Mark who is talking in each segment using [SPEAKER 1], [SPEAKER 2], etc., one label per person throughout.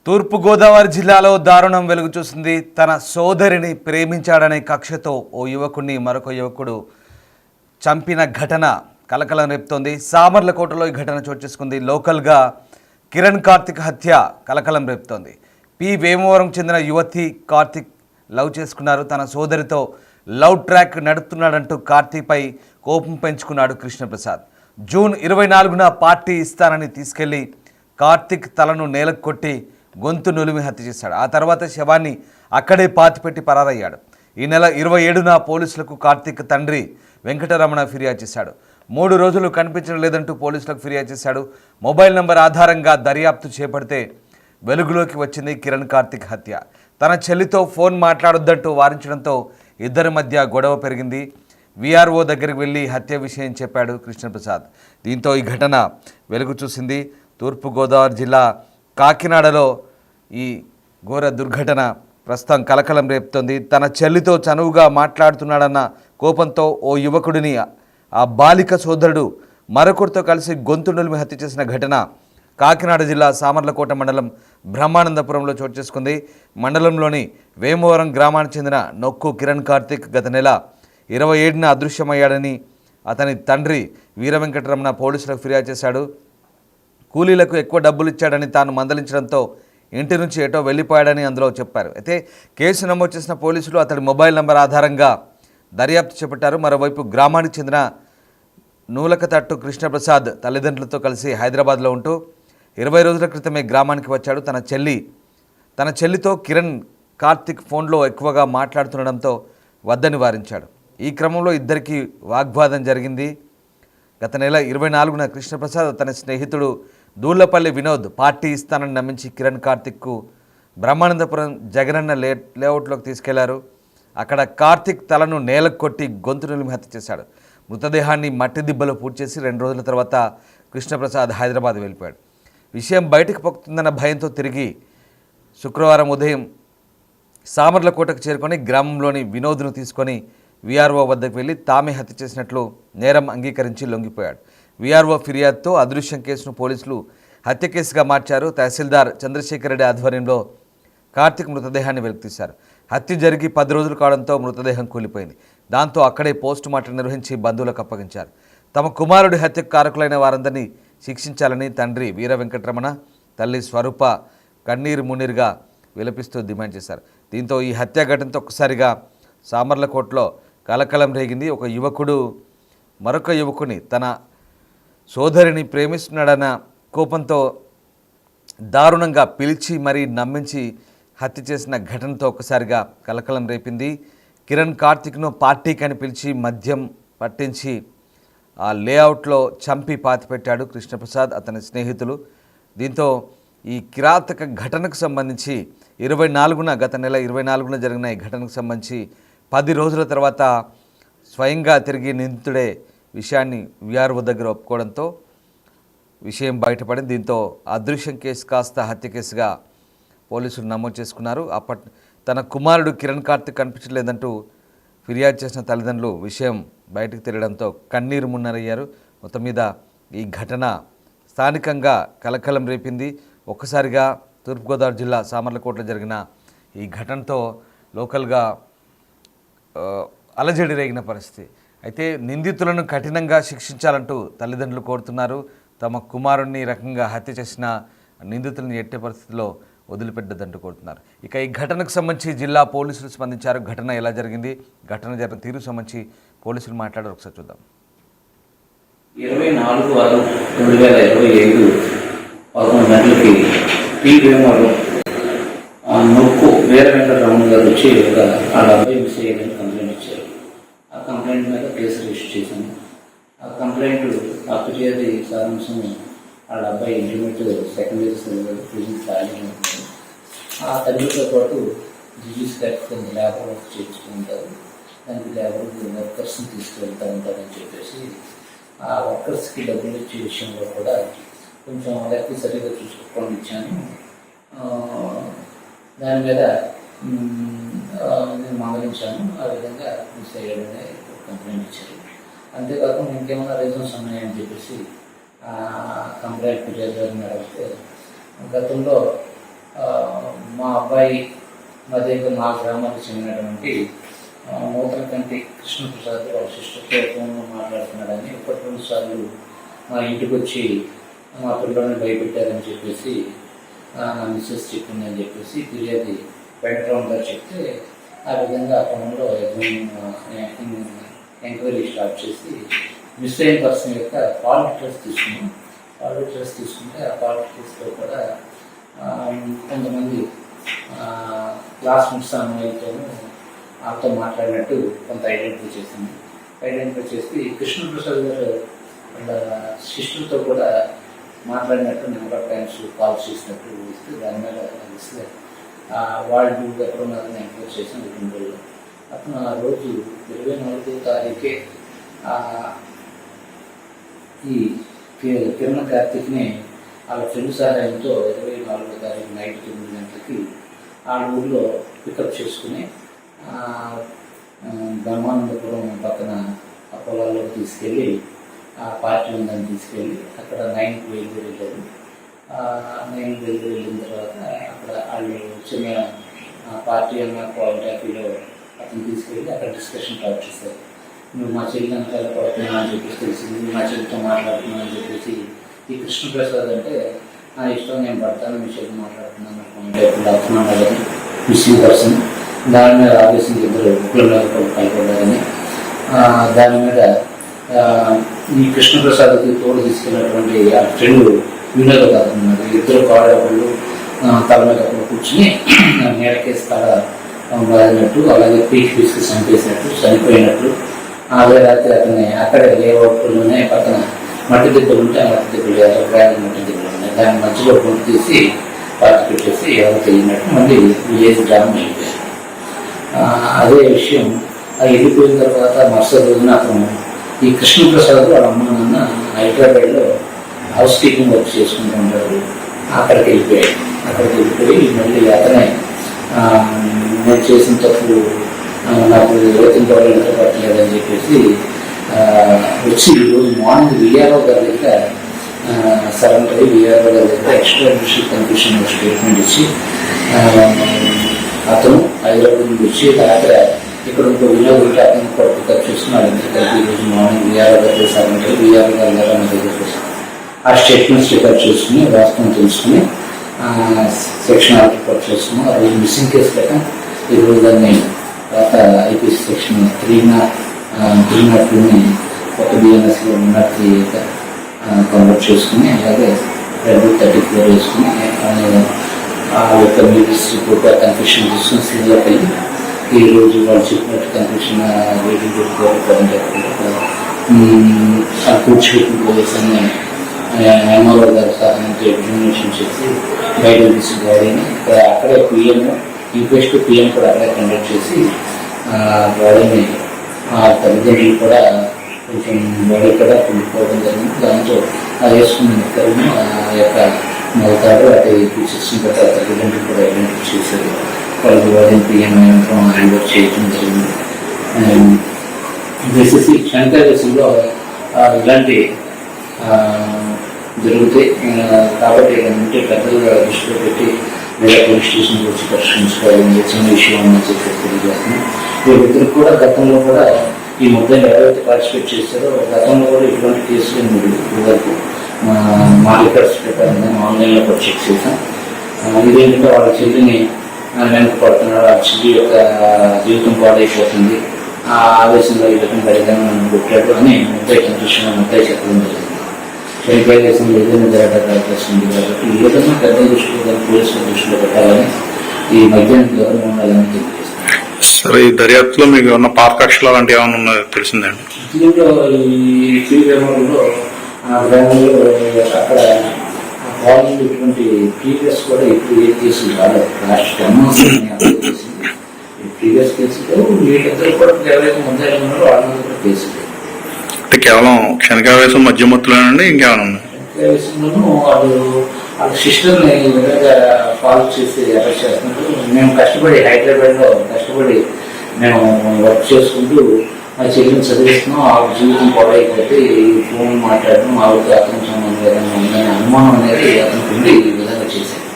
[SPEAKER 1] తూర్పుగోదావరి జిల్లాలో దారుణం వెలుగు చూసింది. తన సోదరిని ప్రేమించాడనే కక్షతో ఓ యువకుడిని మరొక యువకుడు చంపిన ఘటన కలకలం రేపుతోంది. సామర్లకోటలో ఈ ఘటన చోటు చేసుకుంది. లోకల్గా కిరణ్ కార్తిక్ హత్య కలకలం రేపుతోంది. వేమవరం చెందిన యువతి కార్తిక్ లవ్ చేసుకున్నారు. తన సోదరితో లవ్ ట్రాక్ నడుపుతున్నాడంటూ కార్తీపై కోపం పెంచుకున్నాడు కృష్ణప్రసాద్. జూన్ 24న పార్టీ ఇస్తానని తీసుకెళ్లి కార్తిక్ తలను నేలకు కొట్టి గొంతు నులిమి హత్య చేశాడు. ఆ తర్వాత శవాన్ని అక్కడే పాతిపెట్టి పరారయ్యాడు. ఈ నెల 27న పోలీసులకు కార్తిక్ తండ్రి వెంకటరమణ ఫిర్యాదు చేశాడు. 3 రోజులు కనిపించడం లేదంటూ పోలీసులకు ఫిర్యాదు చేశాడు. మొబైల్ నంబర్ ఆధారంగా దర్యాప్తు చేపడితే వెలుగులోకి వచ్చింది కిరణ్ కార్తిక్ హత్య. తన చెల్లితో ఫోన్ మాట్లాడొద్దంటూ వారించడంతో ఇద్దరి మధ్య గొడవ పెరిగింది. వీఆర్ఓ దగ్గరికి వెళ్ళి హత్య విషయం చెప్పాడు కృష్ణప్రసాద్. దీంతో ఈ ఘటన వెలుగు చూసింది. తూర్పుగోదావరి జిల్లా కాకినాడలో ఈ ఘోర దుర్ఘటన ప్రస్తుతం కలకలం రేపుతోంది. తన చెల్లితో చనువుగా మాట్లాడుతున్నాడన్న కోపంతో ఓ యువకుడిని ఆ బాలిక సోదరుడు మరొకరితో కలిసి గొంతు నులిమి హత్య చేసిన ఘటన కాకినాడ జిల్లా సామర్లకోట మండలం బ్రహ్మానందపురంలో చోటు చేసుకుంది. మండలంలోని వేమవరం గ్రామానికి చెందిన నొక్కు కిరణ్ కార్తిక్ గత నెల 27న అదృశ్యమయ్యాడని అతని తండ్రి వీర వెంకటరమణ పోలీసులకు ఫిర్యాదు చేశాడు. కూలీలకు ఎక్కువ డబ్బులు ఇచ్చాడని తాను మందలించడంతో ఇంటి నుంచి ఎటో వెళ్ళిపోయాడని అందులో చెప్పారు. అయితే కేసు నమోదు చేసిన పోలీసులు అతడి మొబైల్ నంబర్ ఆధారంగా దర్యాప్తు చేపట్టారు. మరోవైపు గ్రామానికి చెందిన నూలకతట్టు కృష్ణప్రసాద్ తల్లిదండ్రులతో కలిసి హైదరాబాద్లో ఉంటూ 20 రోజుల క్రితమే గ్రామానికి వచ్చాడు. తన చెల్లితో కిరణ్ కార్తిక్ ఫోన్లో ఎక్కువగా మాట్లాడుతుండడంతో వద్దని వారించాడు. ఈ క్రమంలో ఇద్దరికీ వాగ్వాదం జరిగింది. గత నెల 24న కృష్ణప్రసాద్ తన స్నేహితుడు దూళ్లపల్లి వినోద్ పార్టీ ఇస్తానని నమ్మించి కిరణ్ కార్తిక్కు బ్రహ్మానందపురం జగనన్న లేఅవుట్లోకి తీసుకెళ్లారు. అక్కడ కార్తిక్ తలను నేలకు కొట్టి గొంతు నులిమి హత్య చేశాడు. మృతదేహాన్ని మట్టి దిబ్బలో పూడ్చి చేసి 2 రోజుల తర్వాత కృష్ణప్రసాద్ హైదరాబాద్ వెళ్ళిపోయాడు. విషయం బయటకు పొక్కుతుందన్న భయంతో తిరిగి శుక్రవారం ఉదయం సామర్లకోటకు చేరుకొని గ్రామంలోని వినోద్ను తీసుకొని వీఆర్ఓ వద్దకు వెళ్ళి తామే హత్య చేసినట్లు నేరం అంగీకరించి లొంగిపోయాడు. వీఆర్ఓ ఫిర్యాదుతో అదృశ్యం కేసును పోలీసులు హత్య కేసుగా మార్చారు. తహసీల్దార్ చంద్రశేఖర్ రెడ్డి ఆధ్వర్యంలో కార్తిక్ మృతదేహాన్ని వెలికితీశారు. హత్య జరిగి 10 రోజులు కావడంతో మృతదేహం కూలిపోయింది. దాంతో అక్కడే పోస్టు మార్టం నిర్వహించి బంధువులకు అప్పగించారు. తమ కుమారుడి హత్యకు కారకులైన వారందరినీ శిక్షించాలని తండ్రి వీర వెంకటరమణ, తల్లి స్వరూప కన్నీరు మున్నీరుగా విలపిస్తూ డిమాండ్ చేశారు. దీంతో ఈ హత్య ఘటనతో ఒక్కసారిగా సామర్లకోటలో కలకలం రేగింది. ఒక యువకుడు మరొక యువకుని తన సోదరిని ప్రేమిస్తున్నాడన్న కోపంతో దారుణంగా పిలిచి మరీ నమ్మించి హత్య చేసిన ఘటనతో ఒక్కసారిగా కలకలం రేపింది. కిరణ్ కార్తిక్ను పార్టీకి అని పిలిచి మద్యం పట్టించి ఆ లేఅవుట్లో చంపి పాతిపెట్టాడు కృష్ణప్రసాద్, అతని స్నేహితులు. దీంతో ఈ కిరాతక ఘటనకు సంబంధించి గత నెల 24న జరిగిన ఈ ఘటనకు సంబంధించి 10 రోజుల తర్వాత స్వయంగా తిరిగి నిందితుడే విషయాన్ని వీఆర్ఓ దగ్గర ఒప్పుకోవడంతో విషయం బయటపడింది. దీంతో అదృశ్యం కేసు కాస్త హత్య కేసుగా పోలీసులు నమోదు చేసుకున్నారు. తన కుమారుడు కిరణ్ కార్తిక్ కనిపించలేదంటూ ఫిర్యాదు చేసిన తల్లిదండ్రులు విషయం బయటకు తెలియడంతో కన్నీరు మున్నరయ్యారు. మొత్తం మీద ఈ ఘటన స్థానికంగా కలకలం రేపింది. ఒక్కసారిగా తూర్పుగోదావరి జిల్లా సామర్లకోటలో జరిగిన ఈ ఘటనతో లోకల్గా అలజడి రేగిన పరిస్థితి. అయితే నిందితులను కఠినంగా శిక్షించాలంటూ తల్లిదండ్రులు కోరుతున్నారు. తమ కుమారుణ్ణి రకంగా హత్య చేసిన నిందితులను ఎట్టే పరిస్థితిలో వదిలిపెట్టద్దంటూ కోరుతున్నారు. ఇక ఈ ఘటనకు సంబంధించి జిల్లా పోలీసులు స్పందించారు. ఘటన ఎలా జరిగింది, ఘటన జరిగిన తీరు సంబంధించి పోలీసులు మాట్లాడారు. ఒకసారి చూద్దాం.
[SPEAKER 2] 24/6/2025 11 గంటలకి వేమవరం నొక్కు వీర వెంకటరమణ గారు వచ్చి వాళ్ళ అబ్బాయి మిస్ అయ్యేదని కంప్లైంట్ ఇచ్చారు. ఆ కంప్లైంట్ మీద కేసు రిజిస్టర్ చేశాను. ఆ కంప్లైంట్ ఆ ఫిర్యాదు సారాంశం వాళ్ళ అబ్బాయి ఇంటర్మీడియట్ సెకండ్ ఇయర్ ఫిజిక్స్ రాయడం. ఆ తల్లితో పాటు జిజిస్ కట్టుకుని లేబర్ వర్క్ చేయించుకుంటారు. దానికి లేబర్ వర్కర్స్ని తీసుకువెళ్తూ ఉంటారని చెప్పేసి ఆ వర్కర్స్కి డబ్బులు ఇచ్చే విషయంలో కూడా కొంచెం వాళ్ళకి సరిగ్గా చూసుకోకుండా ఇచ్చాను. దాని మీద నేను మందలించాను. ఆ విధంగా మిస్ అయ్యాడనే కంప్లైంట్ ఇచ్చారు. అంతేకాకుండా ఇంకేమైనా రీజన్స్ ఉన్నాయని చెప్పేసి కంప్లైంట్ ఫిర్యాదు గారిని అడిగితే గతంలో మా అబ్బాయి మధ్య మా గ్రామానికి చెందినటువంటి నూతన కంటి కృష్ణప్రసాద్ వాళ్ళ సిస్టర్తో ఫోన్లో మాట్లాడుతున్నాడని ఒకటి 2 సార్లు మా ఇంటికి వచ్చి మా పిల్లల్ని భయపెట్టారని చెప్పేసి నా మిస్సెస్ చెప్పిందని చెప్పేసి ఫిర్యాదు వెంకటరావు గారు చెప్తే ఆ విధంగా ఆ ఫోన్లో ఎంక్వైరీ స్టార్ట్ చేసి మిస్ అయిన పర్సన్ యొక్క కాల్ డీటెయిల్స్ తీసుకున్నాం. కాల్ డీటెయిల్స్ తీసుకుంటే ఆ కాల్ డీటెయిల్స్లో కూడా కొంతమంది క్లాస్మేట్స్ అమ్మాయిలతోనూ వాళ్ళతో మాట్లాడినట్టు కొంత ఐడెంటిఫై చేసింది. ఐడెంటిఫై చేసి కృష్ణప్రసాద్ గారు వాళ్ళ సిస్టర్తో కూడా మాట్లాడినట్టు నెంబర్ ఆఫ్ టైమ్స్ కాల్స్ చేసినట్టు ఇస్తే దాని మీద ఇస్తే వాళ్ళు ఎక్కడ ఉన్నారని ఎంక్వైరీ చేసిన 2 రోజులు. అతను ఆ రోజు 24వ తారీఖే ఈ కిరణ కార్తిక్ని వాళ్ళ ఫ్రెండ్ సహాయంతో 24వ తారీఖు నైట్ 9 గంటలకి ఆ ఊళ్ళో పికప్ చేసుకుని బ్రహ్మానందపురం పక్కన ఆ పొలాల్లోకి తీసుకెళ్ళి ఆ పార్టీ ఉందని తీసుకెళ్ళి అక్కడ 9కి వెళ్ళారు. 9కి వెళ్ళిన తర్వాత అక్కడ వాళ్ళు చిన్న పార్టీ అన్న క్వాలిటీలో అతను తీసుకెళ్ళి అక్కడ డిస్కషన్ స్టార్ట్ చేస్తారు. నువ్వు మా చెల్లి అంతా పడుతున్నావు అని చెప్పేసి తెలిసింది, మా చెల్లితో మాట్లాడుతున్నావు అని చెప్పేసి ఈ కృష్ణప్రసాద్ అంటే నా ఇష్టం, నేను పడతాను, మీ చెల్లి మాట్లాడుతున్నాను అవుతున్నాను కదా మిస్సింగ్ పర్సన్. దాని మీద ఆవేశం 2 బుక్లలో కలపడ్డారని దాని మీద ఈ కృష్ణప్రసాద్కి తోడు తీసుకెళ్ళినటువంటి ఆ ఫ్రెండ్ వినోద్ గారు ఉన్నారు. 2 కాళ్ళు తల మీద కూర్చుని నేలకేసి తల బాధినట్టు, అలాగే పీస్కి చంపేసినట్టు, చనిపోయినట్టు. అదే రాత్రి అతన్ని అక్కడే లేఅవుట్లోనే పక్కన మట్టి దిబ్బలు ఉంటే ఆ మట్టి దిబ్బలు ప్రయాణం మట్టి దిబ్బలు ఉన్నాయి, దాని మధ్యలో గుంటు తీసి పాతి పెట్టేసి ఎవరు తెలియనట్టు మళ్ళీ విలేజ్ గ్రామం వెళ్ళిపోయారు. అదే విషయం వెళ్ళిపోయిన తర్వాత మరుసటి రోజున అతను ఈ కృష్ణప్రసాద్ వాళ్ళ అమ్మ నాన్న హైదరాబాద్లో హౌస్ కీపింగ్ వర్క్ చేసుకుంటూ ఉంటారు. అక్కడికి వెళ్ళిపోయి మళ్ళీ అతనే నేను చేసిన తప్పు నాకు రేటింగ్ ఎంత పట్టలేదని చెప్పేసి వచ్చి ఈరోజు మార్నింగ్ విఆర్ఓ గారి దగ్గర సరెండర్ అయ్యి విఆర్ఓ గారి దగ్గర ఎక్స్ట్రా జ్యుడిషియల్ కన్ఫ్యూషన్ స్టేట్మెంట్ ఇచ్చి అతను హైదరాబాద్ నుంచి వచ్చి రాత్రి ఇక్కడ ఇంకో వినోద్ ఉంటే అతను కూడా పికప్ చేసుకుని వాళ్ళిద్దరు ఈరోజు మార్నింగ్ విఆర్ఓ గారి సరెండర్ అయ్యి విఆర్ఓ గారి దగ్గర మన దగ్గర ఆ స్టేట్మెంట్స్ రికార్డ్ చేసుకుని వాస్తవం తెలుసుకుని సెక్షన్ ఆర్డర్ రిపోర్ట్ చేసుకున్నాం. ఆ రోజు మిస్సింగ్ కేసు పెట్టాం. ఈరోజు దాన్ని తర్వాత ఐపీసీ సెక్షన్ 302ని కొత్త బిఎన్ఎస్లో 303 కన్వర్ట్ చేసుకుని అలాగే 34 వేసుకుని ఆ యొక్క మ్యూజిక్స్ రిపోర్ట్ కన్ఫ్యూషన్ తీసుకుని సీరియల్ అయ్యి ఈరోజు వాళ్ళు చెప్పినట్టు కన్ఫ్యూషన్ రేటింగ్ కూర్చోబెట్టిన పోలీస్ అని ఎంఆర్ఓ గారి సహాయంతో ఎగ్జామినేషన్ చేసి బయట తీసి బాడీని అక్కడే పిఎం ఇంక్వెస్ట్ పిఎం కూడా అక్కడే కండక్ట్ చేసి బాడీని ఆ తల్లిదండ్రులు కూడా కొంచెం బాడీ కూడా కుళ్ళిపోవడం జరిగింది. దాంతో ఆ వేసుకున్న నిక్కలను ఆ యొక్క మొలతాడు అటు చూసిన తర్వాత తల్లిదండ్రులు కూడా ఐడెంటిఫై చేశారు. వాళ్ళకి బాడీని పిఎం హ్యాండ్ ఓవర్ చేయడం జరిగింది. బేసిసి శంకర్ దేశంలో ఇలాంటి జరుగుతాయి కాబట్టి ఏంటంటే పెద్దలుగా దృష్టిలో పెట్టి వేరే పోలీస్ స్టేషన్ వచ్చి పరిష్కరించుకోవాలని చిన్న విషయం అని చెప్పి తెలియజేస్తున్నాం. వీళ్ళిద్దరు కూడా గతంలో కూడా ఈ ముద్దాయిలు ఎవరైతే పార్టిసిపేట్ చేస్తారో గతంలో కూడా ఇటువంటి కేసులు వరకు మా రికార్డ్స్ ప్రకారంగా ఆన్లైన్లో కూడా చెక్ చేసాం. ఇదేంటంటే వాళ్ళ చెల్లిని వెనక పడుతున్నాడు, ఆ చెల్లి యొక్క జీవితం పాడైపోతుంది, ఆ ఆవేశంలో ఈ విధంగా బయటను కొట్టాడు అని ముద్దాయి కన్ఫ్యూషన్ ముద్దాయి చెప్పడం జరిగింది. శనికాయదేశం ఏదైనా జరగడానికి ఉంది కాబట్టి ఈ విధంగా పెద్ద దృష్టిలో పోలీసుల దృష్టిలో పెట్టాలని ఈ మధ్యాహ్నం దూరంగా ఉండాలని తెలియజేస్తున్నాను.
[SPEAKER 3] సరే, ఈ దర్యాప్తులో మీకు ఏమన్నా పార్కక్షలు అలాంటివి ఏమైనా ఉన్నాయో తెలిసిందండి?
[SPEAKER 2] దీంట్లో ఈ శ్రీరామంలో ఆ గ్రామంలో అక్కడ కాలేజీలో ఇటువంటి ప్రీవియస్ కూడా ఇప్పుడు ఏ కేసులు రాలేదు. లాస్ట్ 10 months చేసింది. ఈ ప్రీవియస్ కేసులో వీళ్ళిద్దరు కూడా ఎవరైతే ముద్దాయిలు ఉన్నారో వాళ్ళ మీద కూడా కేసులు
[SPEAKER 3] అంటే కేవలం క్షణికావేశం మధ్యమత్తులేనండి, ఇంకేమైనా ఉన్నాయి?
[SPEAKER 2] క్షణికావేశంలోనూ వాళ్ళు వాళ్ళ సిస్టర్ని విధంగా ఫాలో చేసి అరెస్ట్ చేస్తున్నారు. మేము కష్టపడి హైదరాబాద్లో మేము వర్క్ చేసుకుంటూ మా చెల్లిని చదివిస్తున్నాం. ఆవిడ జీవితం పాడైపోతే ఈ ఫోన్ మాట్లాడడం ఆవిడకి అతనికి సంబంధం ఏదైనా ఉందనే అనుమానం అనేది అతనికి ఉండి ఈ విధంగా చేశారు.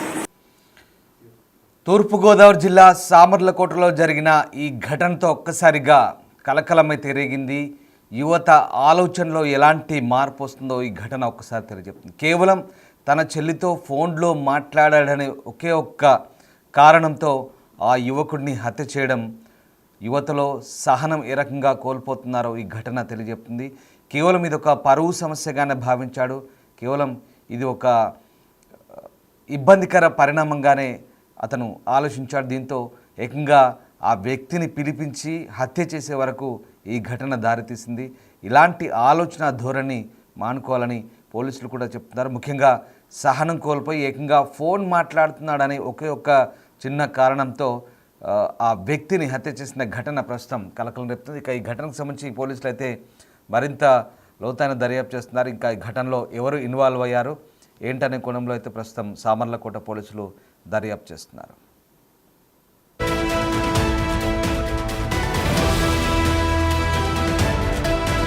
[SPEAKER 1] తూర్పుగోదావరి జిల్లా సామర్లకోటలో జరిగిన ఈ ఘటనతో ఒక్కసారిగా కలకలమైతే రేగింది. యువత ఆలోచనలో ఎలాంటి మార్పు వస్తుందో ఈ ఘటన ఒక్కసారి తెలియజెప్తుంది. కేవలం తన చెల్లితో ఫోన్లో మాట్లాడాడనే ఒకే ఒక్క కారణంతో ఆ యువకుడిని హత్య చేయడం యువతలో సహనం ఏ రకంగా కోల్పోతున్నారో ఈ ఘటన తెలియజెప్తుంది. కేవలం ఇది ఒక పరువు సమస్యగానే భావించాడు. కేవలం ఇది ఒక ఇబ్బందికర పరిణామంగానే అతను ఆలోచించాడు. దీంతో ఏకంగా ఆ వ్యక్తిని పిలిపించి హత్య చేసే వరకు ఈ ఘటన దారితీసింది. ఇలాంటి ఆలోచన ధోరణి మానుకోవాలని పోలీసులు కూడా చెప్తున్నారు. ముఖ్యంగా సహనం కోల్పోయి ఏకంగా ఫోన్ మాట్లాడుతున్నాడని ఒకే ఒక్క చిన్న కారణంతో ఆ వ్యక్తిని హత్య చేసిన ఘటన ప్రస్తుతం కలకలం రేపుతుంది. ఇక ఈ ఘటనకు సంబంధించి పోలీసులు అయితే మరింత లోతైన దర్యాప్తు చేస్తున్నారు. ఇంకా ఈ ఘటనలో ఎవరు ఇన్వాల్వ్ అయ్యారు ఏంటనే కోణంలో అయితే ప్రస్తుతం సామర్లకోట పోలీసులు దర్యాప్తు చేస్తున్నారు.